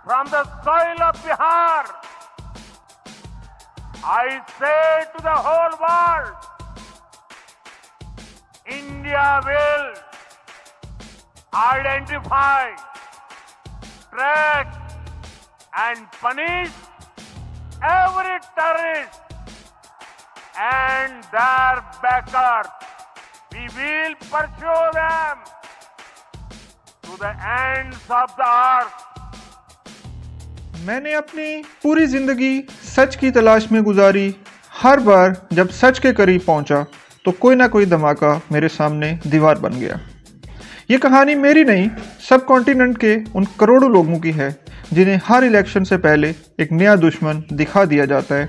from the soil of Bihar, I say to the whole world, India will identify, track and punish every terrorist and their backers. We will pursue them to the ends of the earth. मैंने अपनी पूरी जिंदगी सच की तलाश में गुजारी। हर बार जब सच के करीब पहुंचा तो कोई ना कोई धमाका मेरे सामने दीवार बन गया। ये कहानी मेरी नहीं, सब कॉन्टिनेंट के उन करोड़ों लोगों की है जिन्हें हर इलेक्शन से पहले एक नया दुश्मन दिखा दिया जाता है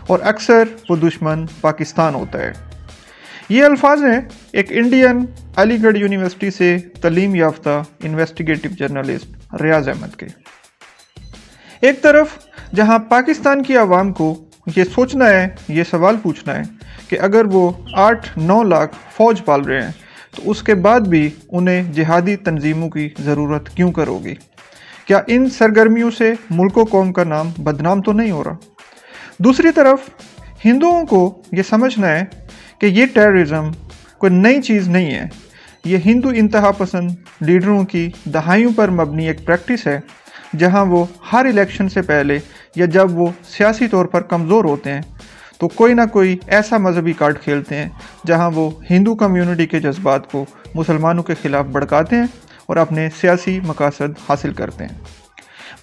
और अक्सर वो दुश्मन पाकिस्तान होता है। ये अल्फाज हैं एक इंडियन अलीगढ़ यूनिवर्सिटी से तालीम याफ्ता इन्वेस्टिगेटिव जर्नलिस्ट रियाज अहमद के। एक तरफ जहां पाकिस्तान की आवाम को ये सोचना है, ये सवाल पूछना है कि अगर वो 8-9 लाख फ़ौज पाल रहे हैं तो उसके बाद भी उन्हें जिहादी तंजीमों की ज़रूरत क्यों करोगी? क्या इन सरगर्मियों से मुल्क कौम का नाम बदनाम तो नहीं हो रहा? दूसरी तरफ हिंदुओं को ये समझना है कि ये टेररिज्म कोई नई चीज़ नहीं है। ये हिंदू इंतहा पसंद लीडरों की दहाइयों पर मबनी एक प्रैक्टिस है जहां वो हर इलेक्शन से पहले या जब वो सियासी तौर पर कमज़ोर होते हैं तो कोई ना कोई ऐसा मजहबी कार्ड खेलते हैं जहां वो हिंदू कम्युनिटी के जज्बात को मुसलमानों के ख़िलाफ़ भड़काते हैं और अपने सियासी मकासद हासिल करते हैं।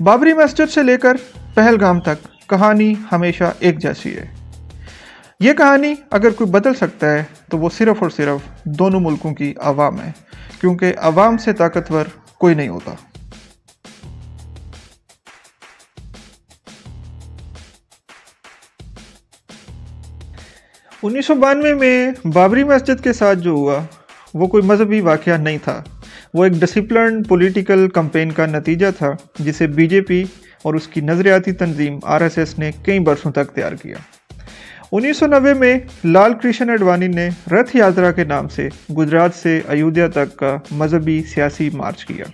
बाबरी मस्जिद से लेकर पहलगाम तक कहानी हमेशा एक जैसी है। ये कहानी अगर कोई बदल सकता है तो वो सिर्फ़ और सिर्फ दोनों मुल्कों की आवाम है, क्योंकि आवाम से ताकतवर कोई नहीं होता। 1992 में बाबरी मस्जिद के साथ जो हुआ वो कोई मजहबी वाक़या नहीं था। वो एक डिसिप्लिन्ड पॉलिटिकल कैंपेन का नतीजा था जिसे बीजेपी और उसकी नज़रियाती तंजीम आरएसएस ने कई बरसों तक तैयार किया। 1990 में लाल कृष्ण आडवाणी ने रथ यात्रा के नाम से गुजरात से अयोध्या तक का मजहबी सियासी मार्च किया।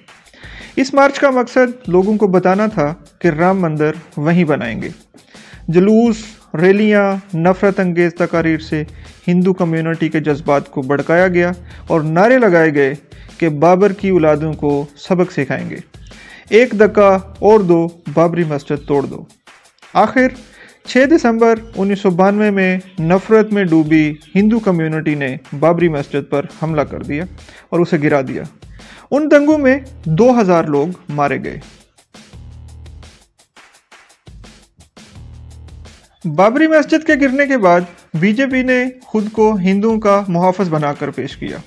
इस मार्च का मकसद लोगों को बताना था कि राम मंदिर वहीं बनाएंगे। जुलूस, रैलियाँ, नफ़रत अंगेज़ तकारीर से हिंदू कम्युनिटी के जज्बात को भड़काया गया और नारे लगाए गए कि बाबर की औलादों को सबक सिखाएंगे, एक धक्का और दो, बाबरी मस्जिद तोड़ दो। आखिर 6 दिसंबर 1992 में नफ़रत में डूबी हिंदू कम्युनिटी ने बाबरी मस्जिद पर हमला कर दिया और उसे गिरा दिया। उन दंगों में 2000 लोग मारे गए। बाबरी मस्जिद के गिरने के बाद बीजेपी ने खुद को हिंदुओं का मुहाफ़िज़ बनाकर पेश किया।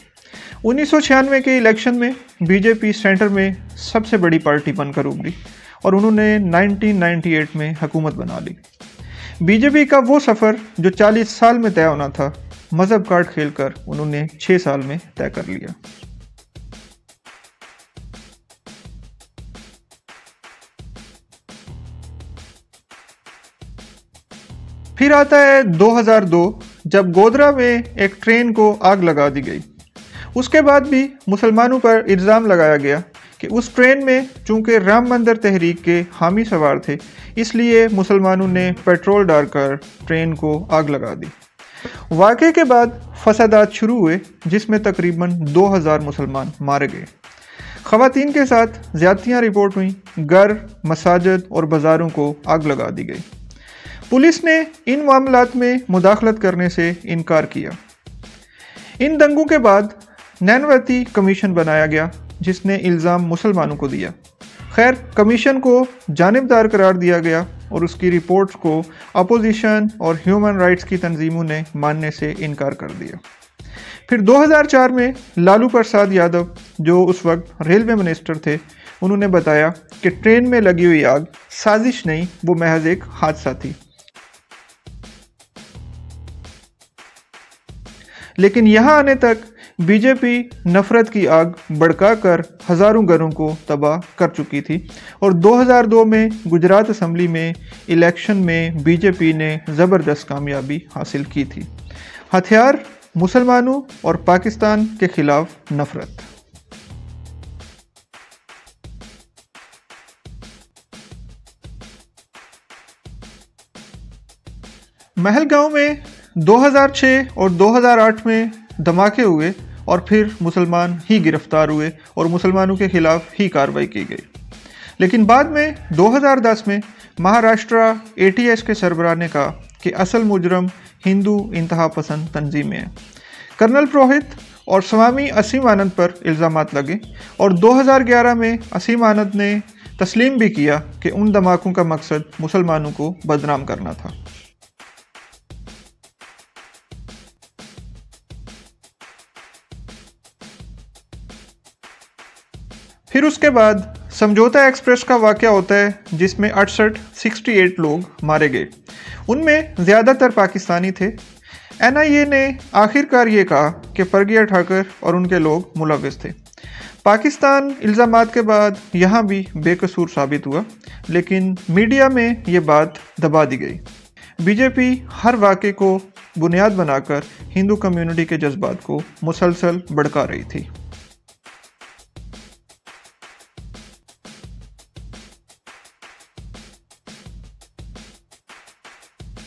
1996 के इलेक्शन में बीजेपी सेंटर में सबसे बड़ी पार्टी बनकर उभरी और उन्होंने 1998 में हुकूमत बना ली। बीजेपी का वो सफ़र जो 40 साल में तय होना था, मज़हब कार्ड खेलकर उन्होंने 6 साल में तय कर लिया। फिर आता है 2002 जब गोधरा में एक ट्रेन को आग लगा दी गई। उसके बाद भी मुसलमानों पर इल्ज़ाम लगाया गया कि उस ट्रेन में चूंकि राम मंदिर तहरीक के हामी सवार थे, इसलिए मुसलमानों ने पेट्रोल डालकर ट्रेन को आग लगा दी। वाक़े के बाद फसादात शुरू हुए जिसमें तकरीबन 2000 मुसलमान मारे गए। ख़वातीन के साथ ज़्यादतियाँ रिपोर्ट हुई, घर, मसाजिद और बाज़ारों को आग लगा दी गई। पुलिस ने इन मामलात में मुदाखलत करने से इनकार किया। इन दंगों के बाद नैनवती कमीशन बनाया गया जिसने इल्ज़ाम मुसलमानों को दिया। खैर, कमीशन को जानिबदार करार दिया गया और उसकी रिपोर्ट्स को अपोजिशन और ह्यूमन राइट्स की तंजीमों ने मानने से इनकार कर दिया। फिर 2004 में लालू प्रसाद यादव, जो उस वक्त रेलवे मिनिस्टर थे, उन्होंने बताया कि ट्रेन में लगी हुई आग साजिश नहीं, वो महज एक हादसा थी। लेकिन यहाँ आने तक बीजेपी नफ़रत की आग भड़काकर हज़ारों घरों को तबाह कर चुकी थी और 2002 में गुजरात असम्बली में इलेक्शन में बीजेपी ने ज़बरदस्त कामयाबी हासिल की थी। हथियार मुसलमानों और पाकिस्तान के खिलाफ नफ़रत। महलगांव में 2006 और 2008 में धमाके हुए और फिर मुसलमान ही गिरफ्तार हुए और मुसलमानों के खिलाफ ही कार्रवाई की गई। लेकिन बाद में 2010 में महाराष्ट्र ATS के सरबराह ने कहा कि असल मुजरम हिंदू इंतहा पसंद तंजीमें हैं। कर्नल पुरोहित और स्वामी असीम आनंद पर इल्ज़ामात लगे और 2011 में असीम आनंद ने तस्लीम भी किया कि उन धमाकों का मकसद मुसलमानों को बदनाम करना था। फिर उसके बाद समझौता एक्सप्रेस का वाक़या होता है जिसमें 68 लोग मारे गए। उनमें ज़्यादातर पाकिस्तानी थे। NIA ने आखिरकार ये कहा कि प्रज्ञा ठाकुर और उनके लोग मुलविस थे। पाकिस्तान इल्ज़ामात के बाद यहाँ भी बेकसूर साबित हुआ, लेकिन मीडिया में ये बात दबा दी गई। बीजेपी हर वाक़े को बुनियाद बनाकर हिंदू कम्युनिटी के जज्बात को मुसलसल भड़का रही थी।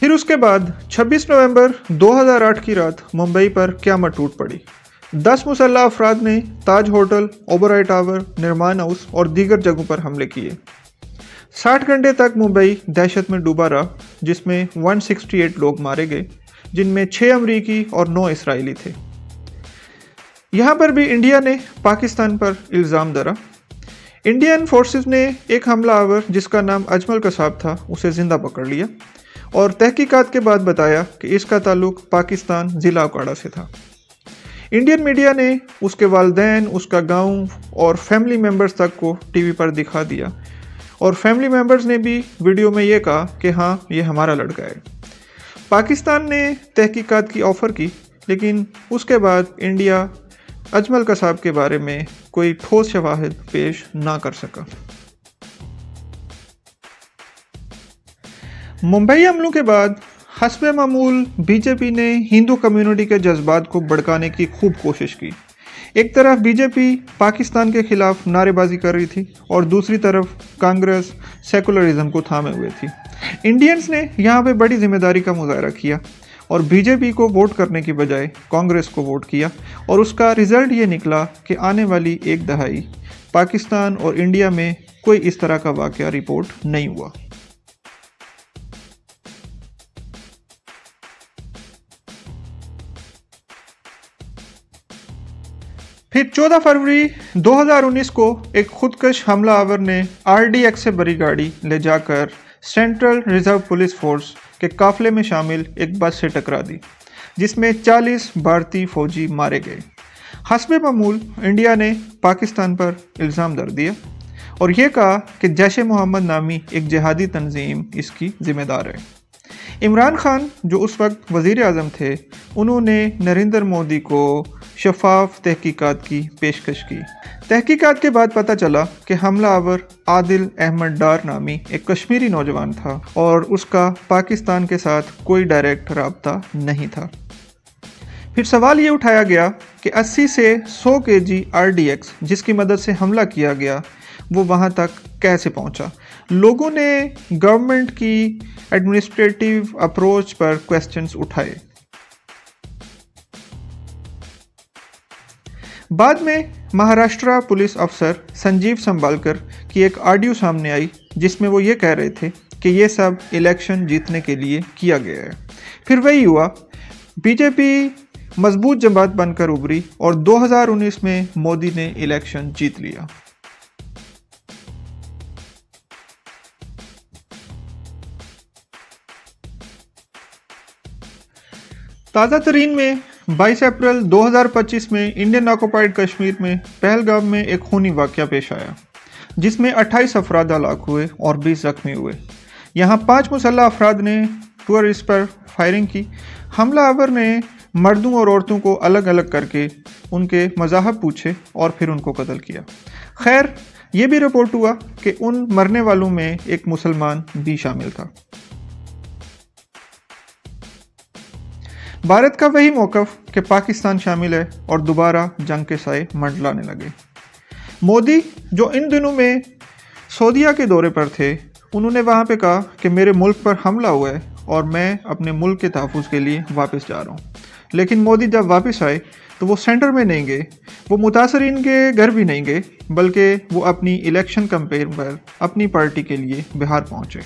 फिर उसके बाद 26 नवंबर 2008 की रात मुंबई पर क़यामत टूट पड़ी। 10 मुसल्लह अफराद ने ताज होटल, ओबराय टावर, निर्माण हाउस और दीगर जगहों पर हमले किए। 60 घंटे तक मुंबई दहशत में डूबा रहा, जिसमें 168 लोग मारे गए, जिनमें 6 अमरीकी और 9 इसराइली थे। यहाँ पर भी इंडिया ने पाकिस्तान पर इल्ज़ाम धरा। इंडियन फोर्सेस ने एक हमलावर जिसका नाम अजमल कसाब था उसे ज़िंदा पकड़ लिया और तहकीकात के बाद बताया कि इसका ताल्लुक पाकिस्तान ज़िला अकाड़ा से था। इंडियन मीडिया ने उसके वालिदैन, उसका गांव और फैमिली मेम्बर्स तक को टीवी पर दिखा दिया और फैमिली मेम्बर्स ने भी वीडियो में ये कहा कि हाँ, ये हमारा लड़का है। पाकिस्तान ने तहकीकात की ऑफ़र की, लेकिन उसके बाद इंडिया अजमल कसाब के बारे में कोई ठोस शवाहिद पेश ना कर सका। मुंबई हमलों के बाद हस्बे मामूल बीजेपी ने हिंदू कम्युनिटी के जज्बात को भड़काने की खूब कोशिश की। एक तरफ बीजेपी पाकिस्तान के खिलाफ नारेबाजी कर रही थी और दूसरी तरफ कांग्रेस सेकुलरिज्म को थामे हुए थी। इंडियंस ने यहाँ पे बड़ी जिम्मेदारी का मुजाहरा किया और बीजेपी को वोट करने की बजाय कांग्रेस को वोट किया और उसका रिज़ल्ट ये निकला कि आने वाली एक दहाई पाकिस्तान और इंडिया में कोई इस तरह का वाक़या रिपोर्ट नहीं हुआ। फिर 14 फरवरी 2019 को एक खुदकश हमलावर ने RDX से भरी गाड़ी ले जाकर सेंट्रल रिजर्व पुलिस फोर्स के काफिले में शामिल एक बस से टकरा दी, जिसमें 40 भारतीय फौजी मारे गए। हस्बे मामूल इंडिया ने पाकिस्तान पर इल्ज़ाम धर दिया और ये कहा कि जैश-ए-मोहम्मद नामी एक जिहादी तंजीम इसकी ज़िम्मेदार है। इमरान खान जो उस वक्त वज़ीर आज़म थे, उन्होंने नरेंद्र मोदी को शफाफ तहकीकात की पेशकश की। तहकीकात के बाद पता चला कि हमलावर आदिल अहमद डार नामी एक कश्मीरी नौजवान था और उसका पाकिस्तान के साथ कोई डायरेक्ट राब्ता नहीं था। फिर सवाल ये उठाया गया कि 80 से 100 kg RDX जिसकी मदद से हमला किया गया वो वहाँ तक कैसे पहुँचा। लोगों ने गवर्नमेंट की एडमिनिस्ट्रेटिव अप्रोच पर क्वेश्चंस उठाए। बाद में महाराष्ट्र पुलिस अफसर संजीव संबालकर की एक ऑडियो सामने आई जिसमें वो ये कह रहे थे कि ये सब इलेक्शन जीतने के लिए किया गया है। फिर वही हुआ, बीजेपी मजबूत जमात बनकर उभरी और 2019 में मोदी ने इलेक्शन जीत लिया। ताज़ा तरीन में 22 अप्रैल 2025 में इंडियन ऑक्युपाइड कश्मीर में पहलगाम में एक खूनी वाक़या पेश आया जिसमें 28 अफराद हलाक हुए और 20 जख्मी हुए। यहाँ 5 मुसल्लह अफराद ने टूरिस्ट पर फायरिंग की। हमलावर ने मर्दों और औरतों को अलग अलग करके उनके मज़ाहब पूछे और फिर उनको कत्ल किया। खैर, ये भी रिपोर्ट हुआ कि उन मरने वालों में एक मुसलमान भी शामिल था। भारत का वही मौक़िफ़ कि पाकिस्तान शामिल है और दोबारा जंग के साए मंडलाने लगे। मोदी जो इन दिनों में सऊदीया के दौरे पर थे, उन्होंने वहाँ पे कहा कि मेरे मुल्क पर हमला हुआ है और मैं अपने मुल्क के तहफ़्फ़ुज़ के लिए वापस जा रहा हूँ। लेकिन मोदी जब वापस आए तो वो सेंटर में नहीं गए, वो मुतासरीन के घर भी नहीं गए, बल्कि वो अपनी इलेक्शन कैंपेन पर अपनी पार्टी के लिए बिहार पहुँचे।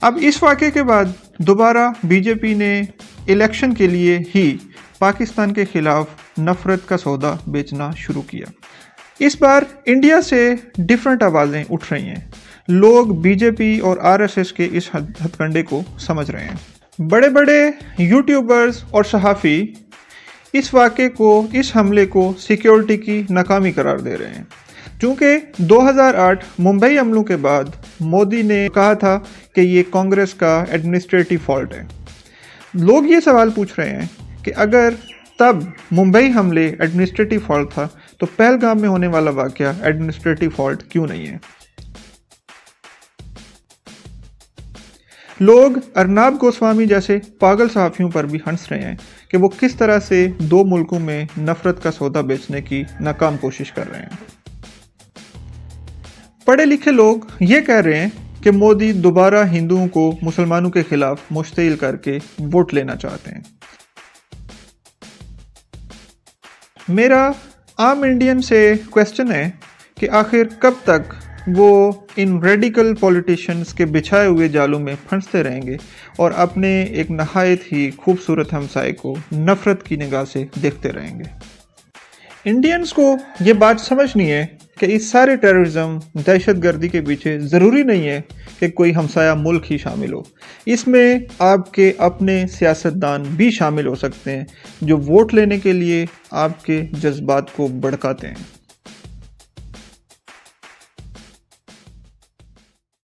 अब इस वाक़े के बाद दोबारा बीजेपी ने इलेक्शन के लिए ही पाकिस्तान के ख़िलाफ़ नफ़रत का सौदा बेचना शुरू किया। इस बार इंडिया से डिफरेंट आवाज़ें उठ रही हैं। लोग बीजेपी और आरएसएस के इस हथकंडे को समझ रहे हैं। बड़े बड़े यूट्यूबर्स और सहाफ़ी इस वाक़े को, इस हमले को सिक्योरिटी की नाकामी करार दे रहे हैं। चूँकि 2008 मुंबई हमलों के बाद मोदी ने कहा था कि ये कांग्रेस का एडमिनिस्ट्रेटिव फॉल्ट है। लोग ये सवाल पूछ रहे हैं कि अगर तब मुंबई हमले एडमिनिस्ट्रेटिव फॉल्ट था तो पहलगाम में होने वाला वाक़या एडमिनिस्ट्रेटिव फॉल्ट क्यों नहीं है। लोग अर्नाब गोस्वामी जैसे पागल सहाफ़ियों पर भी हंस रहे हैं कि वो किस तरह से दो मुल्कों में नफ़रत का सौदा बेचने की नाकाम कोशिश कर रहे हैं। पढ़े लिखे लोग ये कह रहे हैं कि मोदी दोबारा हिंदुओं को मुसलमानों के खिलाफ मुश्तिल करके वोट लेना चाहते हैं। मेरा आम इंडियन से क्वेश्चन है कि आखिर कब तक वो इन रेडिकल पॉलिटिशियंस के बिछाए हुए जालों में फंसते रहेंगे और अपने एक नहायत ही खूबसूरत हमसाए को नफ़रत की निगाह से देखते रहेंगे। इंडियंस को ये बात समझनी है कि इस सारे टेररिज्म, दहशतगर्दी के पीछे ज़रूरी नहीं है कि कोई हमसाया मुल्क ही शामिल हो। इसमें आपके अपने सियासतदान भी शामिल हो सकते हैं जो वोट लेने के लिए आपके जज्बात को भड़काते हैं।